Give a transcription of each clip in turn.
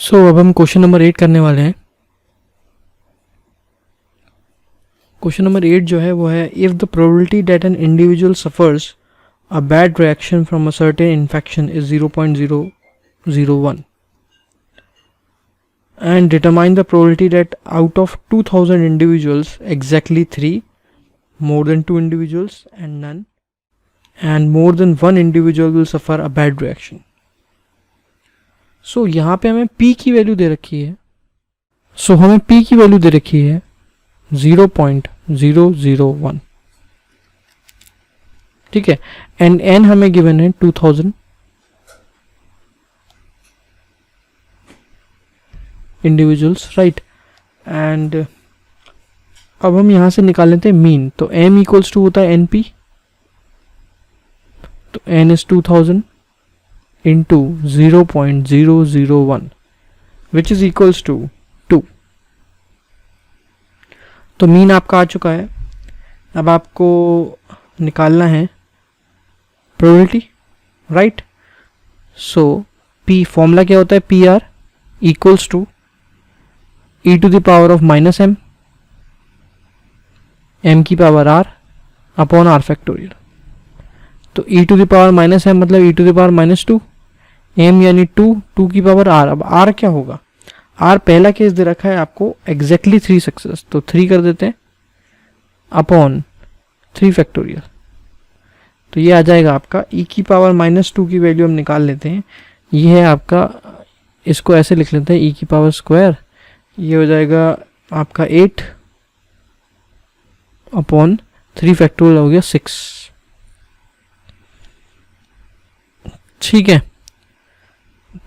अब हम question number 8 करने वाले हैं। क्वेश्चन नंबर 8 जो है वो है, if the probability that an individual suffers a bad reaction from a certain infection is 0.001 and determine the probability that out of 2000 individuals exactly 3, more than 2 individuals and none, and more than 1 individual will suffer a bad reaction. यहाँ पे हमें p की value दे रखी है। हमें p की value दे रखी है 0.001, ठीक है, एंड n हमें गिवन है 2000 इंडिविजुअल्स, राइट। एंड अब हम यहां से निकाल लेते हैं मीन। तो m इक्वल्स टू होता है np, तो n is 2000 into 0.001 which is equals to 2। तो मीन आपका आ चुका है। अब आपको निकालना है प्रोबेबिलिटी, राइट। p फॉर्मूला क्या होता है, PR equals to e to the power of minus m, m की power r upon r factorial. तो e to the power minus m मतलब e to the power minus 2, m यानी 2 की power r। अब r क्या होगा, r पहला case दे रखा है आपको एग्जैक्टली 3 सक्सेस, तो 3 कर देते हैं अपॉन 3 फैक्टोरियल। तो ये आ जाएगा आपका e की पावर माइनस 2 की वैल्यू हम निकाल लेते हैं। ये है आपका, इसको ऐसे लिख लेते हैं e की पावर स्क्वायर, ये हो जाएगा आपका 8 अपॉन 3 फैक्टोरियल हो गया 6, ठीक है।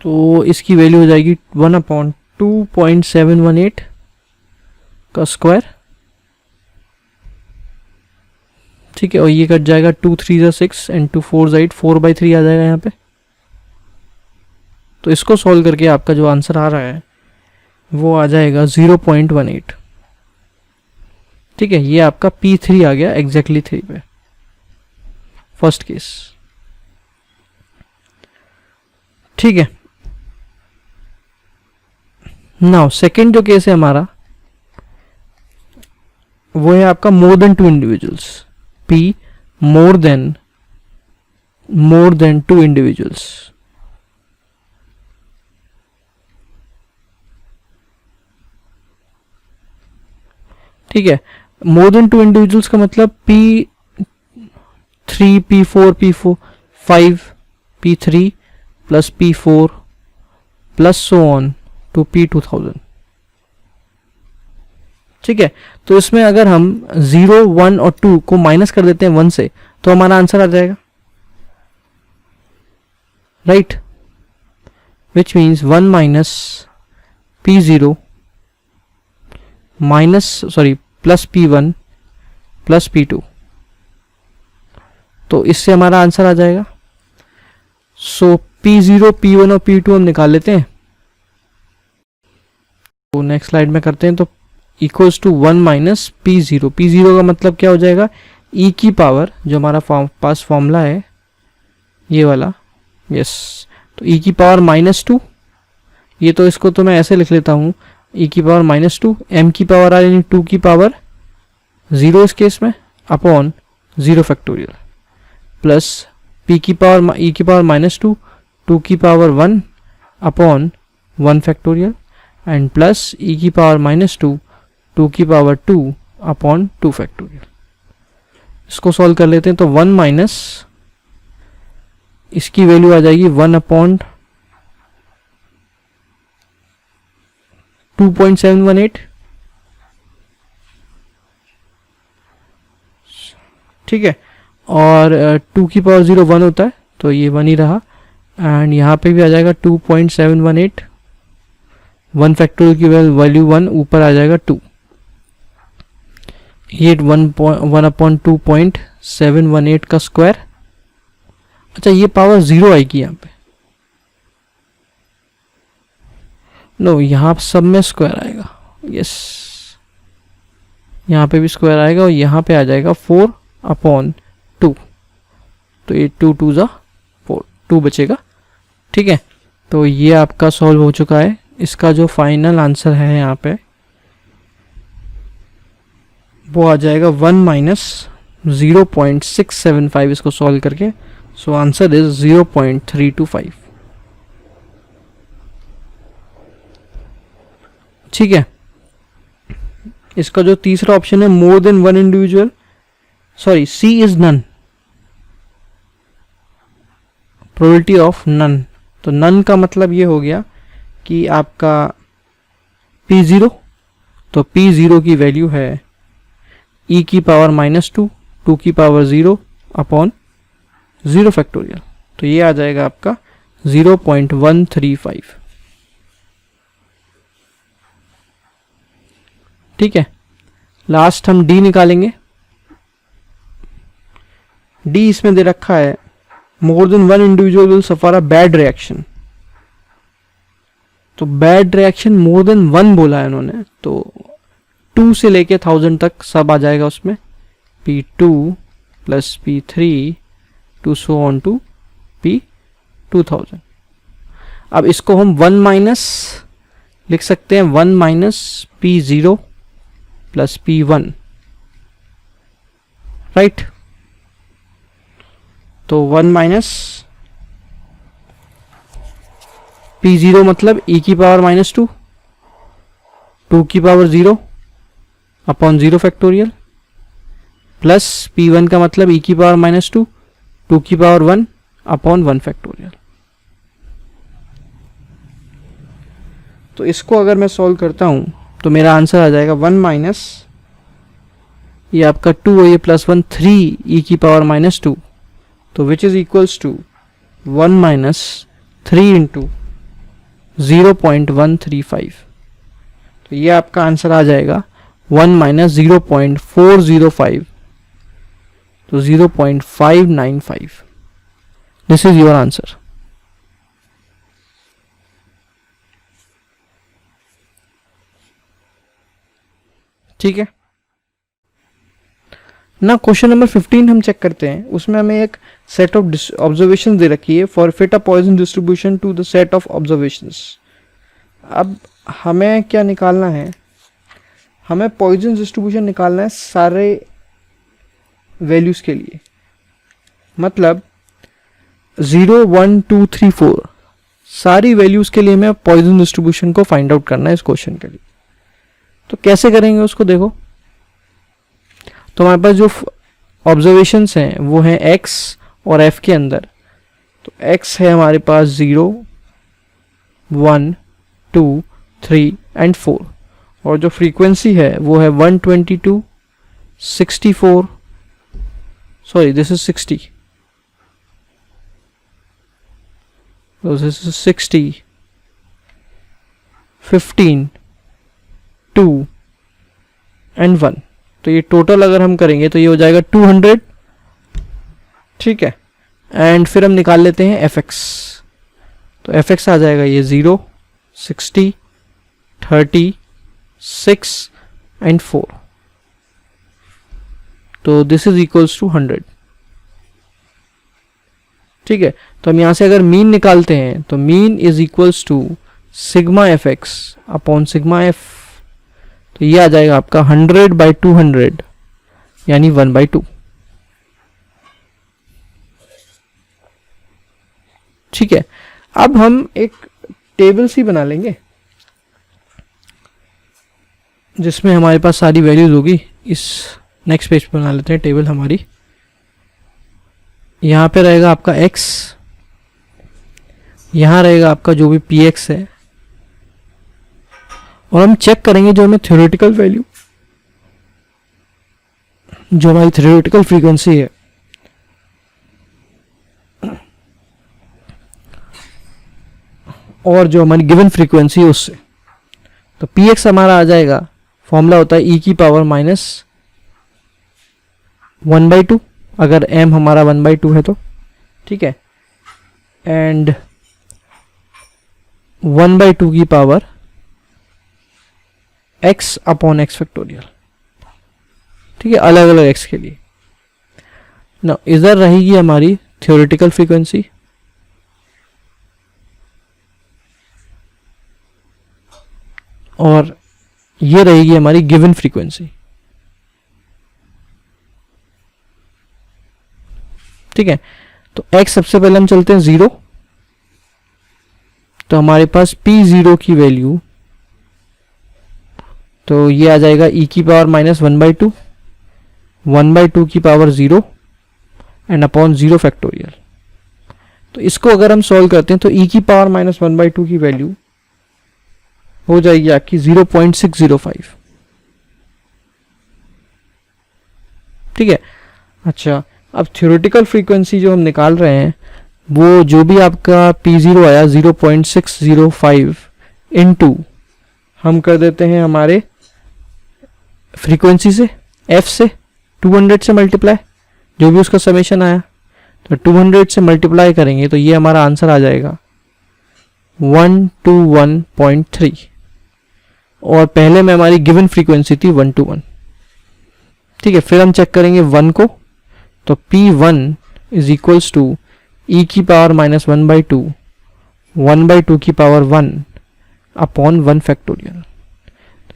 तो इसकी वैल्यू हो जाएगी 1 अपॉन 2.718 का स्क्वायर, ठीक है। और ये कट जाएगा 2 3 जा 6 एंड 2 4 जा 8, 4/3 आ जाएगा यहाँ पे। तो इसको सॉल्व करके आपका जो आंसर आ रहा है वो आ जाएगा 0.18, ठीक है। ये आपका P3 आ गया एग्जैक्टली 3 पे, फर्स्ट केस, ठीक है। नाउ सेकंड जो केस है हमारा वो है आपका more than 2 individuals, P more than 2 individuals. ठीक है, मोर देन 2 इंडिविजुअल्स का मतलब P3 P4 5 P3 plus P4 plus so on to P2000, ठीक है। तो इसमें अगर हम 0 1 और 2 को माइनस कर देते हैं 1 से तो हमारा आंसर आ जाएगा, right, which means 1 minus P0 plus P1 plus P2। तो इससे हमारा आंसर आ जाएगा। P0 P1 और P2 हम निकाल लेते हैं। तो नेक्स्ट स्लाइड में करते हैं। तो equals to 1 minus P0, P0 का मतलब क्या हो जाएगा, e की पावर, जो हमारा पास फॉर्मूला है ये वाला, यस, तो e की पावर -2, ये तो इसको तो मैं ऐसे लिख लेता हूँ, e की पावर -2, m की पावर आ यानी 2 की पावर 0 इस केस में अपॉन 0 फैक्टोरियल, प्लस p की पावर e की पावर -2, 2 की power 1 upon 1 factorial and plus e की पावर -2, 2 की पावर 2 अपॉन 2 फैक्टोरियल। इसको सॉल्व कर लेते हैं। तो 1 माइनस इसकी वैल्यू आ जाएगी 1 अपॉन 2.718, ठीक है। और 2 की पावर 0 1 होता है तो ये 1 ही रहा, एंड यहाँ पे भी आ जाएगा 2.718, 1 फैक्टोरियल की वैल्यू 1, ऊपर आ जाएगा 2, ये 1 अपॉन 2.718 का स्क्वायर। अच्छा, ये पावर 0 आएगी यहाँ पे, नो, यहाँ सब में स्क्वायर आएगा, यस, यहाँ पे भी स्क्वायर आएगा और यहाँ पे आ जाएगा 4 अपॉन 2, तो ये 2 2 जा 4, 2 बचेगा, ठीक है। तो ये आपका सॉल्व हो चुका है इसका जो फाइनल आंसर है यहाँ पे वो आ जाएगा 1 माइनस 0.675 इसको सॉल्व करके. So answer is 0.325. ठीक है. इसका जो तीसरा ऑप्शन है more than one individual, sorry C is none, probability of none. तो नन का मतलब ये हो गया कि आपका P0, तो P0 की वैल्यू है e की पावर -2, 2 की पावर 0 अपॉन 0 फैक्टोरियल. तो ये आ जाएगा आपका 0.135. ठीक है. लास्ट हम d निकालेंगे. d इसमें दे रखा है more than one individual will suffer a bad reaction. तो bad reaction more than one बोला है इन्होंने, तो 2 से लेके 1000 तक सब आ जाएगा उसमें. P2 plus P3 to so on to P2000. अब इसको हम 1 माइनस लिख सकते हैं, 1 minus P0 plus P1, right. तो 1 माइनस P0 मतलब e की पावर -2, 2 की power 0 upon 0 factorial, plus P1 का मतलब e की पावर -2, 2 की पावर 1 अपॉन 1 फैक्टोरियल. तो इसको अगर मैं सॉल्व करता हूं तो मेरा आंसर आ जाएगा 1 माइनस ये आपका 2 और ये प्लस 1 3 e की पावर -2, तो which is equals to 1 minus 3 into 0.135. तो ये आपका आंसर आ जाएगा 1 माइनस 0.405, तो 0.595. This is your answer. ठीक है ना. क्वेश्चन नंबर 15 हम चेक करते हैं. उसमें हमें एक सेट ऑफ ऑब्जर्वेशन दे रखी है for fit a Poisson distribution to the set of observations. अब हमें क्या निकालना है, हमें पॉइजन डिस्ट्रीब्यूशन निकालना है सारे वैल्यूज के लिए. मतलब 0 1 2 3 4 सारी वैल्यूज के लिए हमें पॉइजन डिस्ट्रीब्यूशन को फाइंड आउट करना है इस क्वेश्चन के लिए. तो कैसे करेंगे उसको देखो. तो हमारे पास जो ऑब्जर्वेशंस हैं वो हैं x और f के अंदर. तो x है हमारे पास 0 1 2 3 एंड 4, और जो फ्रीक्वेंसी है वो है 122 64, sorry this is 60, so this is 60 15 2 and 1. तो ये टोटल अगर हम करेंगे तो ये हो जाएगा 200. ठीक है. एंड फिर हम निकाल लेते हैं fx. तो fx आ जाएगा ये 0 60 30 6 एंड 4. तो दिस इज इक्वल्स टू 100. ठीक है. तो हम यहां से अगर मीन निकालते हैं तो mean is equals to sigma fx upon sigma f. तो ये आ जाएगा आपका 100/200 यानी 1/2. ठीक है. अब हम एक टेबल सी बना लेंगे जिसमें हमारे पास सारी वैल्यूज होगी. इस नेक्स्ट पेज पर बना लेते हैं टेबल हमारी. यहाँ पे रहेगा आपका x, यहाँ रहेगा आपका जो भी px है, और हम चेक करेंगे जो हमें थ्योरेटिकल वैल्यू, जो हमारी थ्योरेटिकल फ्रीक्वेंसी है, और जो हमारी गिवन फ्रीक्वेंसी है उससे. तो px हमारा आ जाएगा, फॉर्मूला होता है e की पावर -1/2 अगर m हमारा 1/2 है तो. ठीक है. एंड 1/2 की power x upon x factorial. ठीक है, अलग अलग x के लिए. ना इधर रहेगी हमारी थ्योरेटिकल फ्रीक्वेंसी, और ये रहेगी हमारी गिवन फ्रीक्वेंसी। ठीक है, तो x सबसे पहले हम चलते हैं 0, तो हमारे पास p0 की वैल्यू, तो ये आ जाएगा e की पावर माइनस 1/2, 1/2 की पावर 0 एंड अपॉन 0 फैक्टोरियल। तो इसको अगर हम सॉल्व करते हैं तो e की पावर माइनस 1/2 की वैल्यू हो जाएगी आपकी 0.605। ठीक है, अच्छा अब थ्योरेटिकल फ्रीक्वेंसी जो हम निकाल रहे हैं वो जो भी आपका P0 आया 0.605 इनटू हम कर देते हैं हमारे फ्रीक्वेंसी से f से 200 से मल्टीप्लाई, जो भी उसका समेशन आया, तो 200 से मल्टीप्लाई करेंगे तो ये हमारा आंसर आ जाएगा 121.3, और पहले में हमारी गिवन फ्रीक्वेंसी थी 1 to 1। ठीक है, फिर हम चेक करेंगे 1 को, तो P1 is equals to e की पावर माइनस 1/2, 1/2 की पावर 1 अपॉन 1 फैक्टोरियल।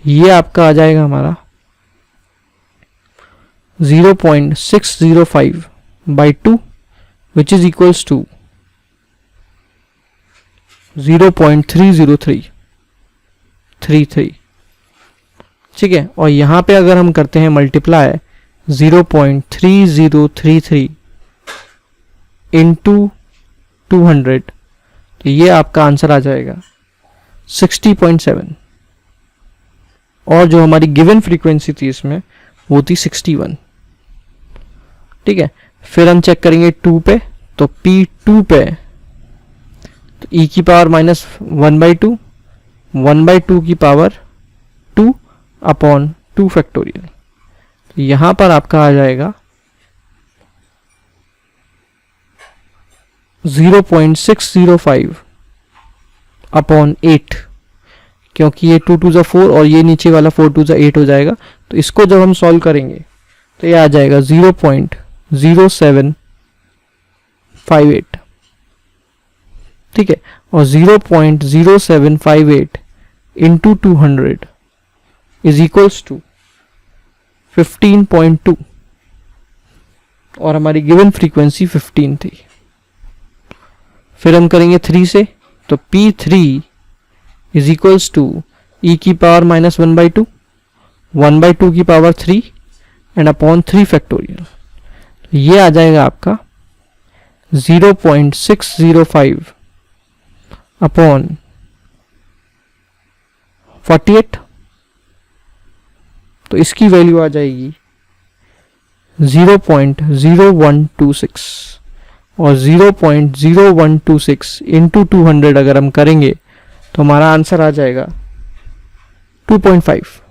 ये आपका आ जाएगा हमारा 0.605/2 विच इज इक्वल्स टू 0.30333। ठीक है, और यहाँ पे अगर हम करते हैं मल्टीप्लाई 0.3033 इंटू 200, तो ये आपका आंसर आ जाएगा 60.7, और जो हमारी गिवन फ्रीक्वेंसी थी इसमें वो थी 61। ठीक है, फिर हम चेक करेंगे 2 पे, तो P2 पे तो e की पावर माइनस 1/2, 1/2 की पावर 2 अपॉन 2 फैक्टोरियल। तो यहाँ पर आपका आ जाएगा 0.605 अपॉन 8, क्योंकि ये 2 2 4 और ये नीचे वाला 4 2 8 हो जाएगा। तो इसको जब हम सॉल्व करेंगे तो ये आ जाएगा 0.0758। ठीक है, और 0.0758 इंटू 200 इज इक्वल्स टू 15.2, और हमारी गिवन फ्रीक्वेंसी 15 थी। फिर हम करेंगे 3 से, तो P3 is equals to e की पावर माइनस 1/2, 1/2 की पावर 3 एंड अपॉन 3 फैक्टोरियल। ये आ जाएगा आपका 0.605 अपॉन 48, तो इसकी वैल्यू आ जाएगी 0.0126, और 0.0126 इंटू 200 अगर हम करेंगे तो हमारा आंसर आ जाएगा 2.5,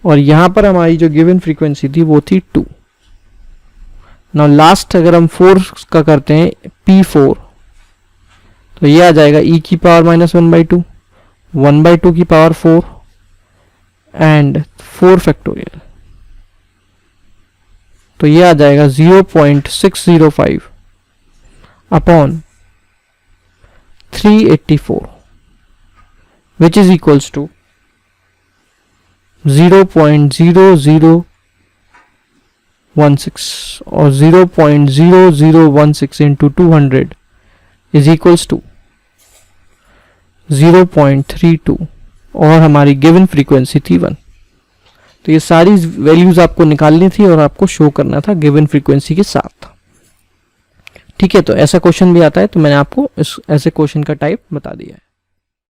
और यहाँ पर हमारी जो गिवन फ्रीक्वेंसी थी वो थी 2। नाउ लास्ट अगर हम 4 का करते हैं P4, तो ये आ जाएगा e की पावर माइनस 1/2, 1/2 की पावर 4 एंड 4 फैक्टोरियल। तो ये आ जाएगा 0.605 upon 384 which is equals to 0.0016, और 0.0016 इंटू 200 इज इक्वल्स टू 0.32, और हमारी गिवन फ्रीक्वेंसी थी 1। तो ये सारी वैल्यूज आपको निकालनी थी और आपको शो करना था गिवन फ्रीक्वेंसी के साथ। ठीक है, तो ऐसा क्वेश्चन भी आता है, तो मैंने आपको इस ऐसे क्वेश्चन का टाइप बता दिया है।